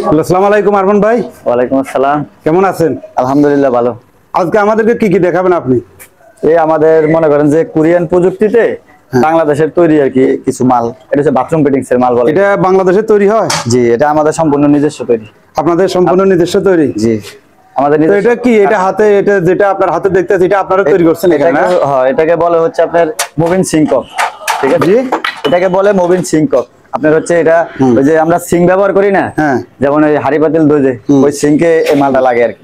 আসসালামু আলাইকুম আরমান ভাই। ওয়ালাইকুম আসসালাম। কেমন আছেন? আলহামদুলিল্লাহ ভালো। আজকে আমাদেরকে কি কি দেখাবেন আপনি? এই আমাদের মনে করেন যে কোরিয়ান প্রযুক্তিতে বাংলাদেশের তৈরি আর কি কিছু মাল। এটা হচ্ছে বাথরুম ফিটিংস এর মাল বলে। এটা বাংলাদেশে তৈরি হয়? জি, এটা আমাদের সম্পূর্ণ নিজস্ব তৈরি। আপনাদের সম্পূর্ণ নিজস্ব তৈরি? জি, আমাদের তো নিজস্ব। এটা কি, এটা হাতে, এটা যেটা আপনার হাতে দেখতেছি এটা আপনারা তৈরি করছেন এখানে না? হ্যাঁ, এটাকে বলে হচ্ছে আপনার মুভিং সিঙ্কক। ঠিক আছে, জি, এটাকে বলে মুভিং সিঙ্কক। আপনার হচ্ছে এটা ওই যে আমরা সিঙ্ক ব্যবহার করি না, হ্যাঁ, যেমন ওই হাড়ি পাতিল দোজে ওই সিঙ্কে এই মালটা লাগে আর কি।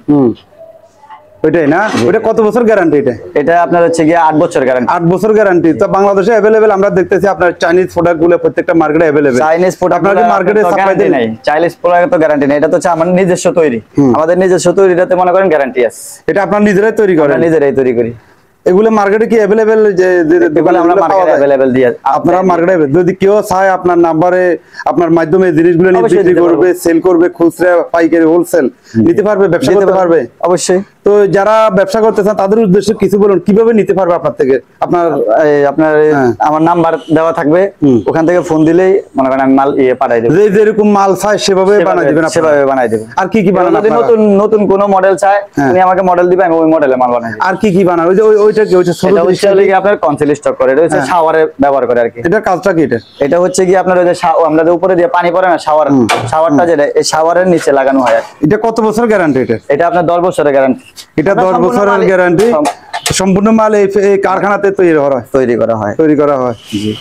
ওইটাই না? ওইটা কত বছর গ্যারান্টি? এটা আপনার হচ্ছে গিয়ে 8 বছর গ্যারান্টি। 8 বছর গ্যারান্টি। তো বাংলাদেশে अवेलेबल আমরা দেখতেছি আপনার চাইনিজ প্রোডাক্ট গুলো প্রত্যেকটা মার্কেটে अवेलेबल। চাইনিজ প্রোডাক্ট আপনাদের মার্কেটে সাপ্লাই দেন নাই? চাইনিজ প্রোডাক্ট তো গ্যারান্টি নেই। এটা তো হচ্ছে আমাদের নিজস্ব তৈরি। আমাদের নিজস্ব তৈরিটাতে মনে করেন গ্যারান্টি আছে। এটা আপনারা নিজেরাই তৈরি করেন? আমরা নিজেরাই তৈরি করি। এগুলো মার্কেটে কি अवेलेबल? যে দোকানে আমরা মার্কেটে अवेलेबल দিই। আপনারা মার্কেটে যদি কেউ চায় আপনার নাম্বারে আপনার মাধ্যমে জিনিসগুলো নিয়ে বিক্রি করবে, সেল করবে, খুচরা পাইকারি হোলসেল নিতে পারবে, ব্যবসা করতে পারবে? অবশ্যই। তো যারা ব্যবসা করতে চান তাদের উদ্দেশ্যে কিছু বলুন, কিভাবে নিতে পারবে আপনার থেকে? আপনার আমার নাম্বার দেওয়া থাকবে, ওখান থেকে ফোন দিলেই মনে করেন আমি মাল পাঠাই দেব। যেরকম মাল চাই সেভাবে বানাই দিবেন? সেভাবে বানাই দেব। আর কি কি বানান? যদি নতুন নতুন কোনো মডেল চায় উনি আমাকে মডেল দিবে, আমি ওই মডেলের মাল বানাই দেব। আর কি কি বানান? ওই যে ওইটা কি, ওইটা ছোট জিনিসটা আপনার কনসিল স্টক করে, এটা হচ্ছে শাওয়ারে ব্যবহার করে আর কি। এটা কাজটা কি? এটা হচ্ছে কি আপনার ওই যে আমরা যে উপরে দিয়ে পানি পড়ে না, শাওয়ারটা যেটা এই শাওয়ারের নিচে লাগানো হয়। এটা কত বছর গ্যারান্টি? এটা আপনার 10 বছরের গ্যারান্টি। এটা 10 বছরের গ্যারান্টি। সম্পূর্ণ মাল এই কারখানাতে তৈরি করা হয়? তৈরি করা হয়। জি।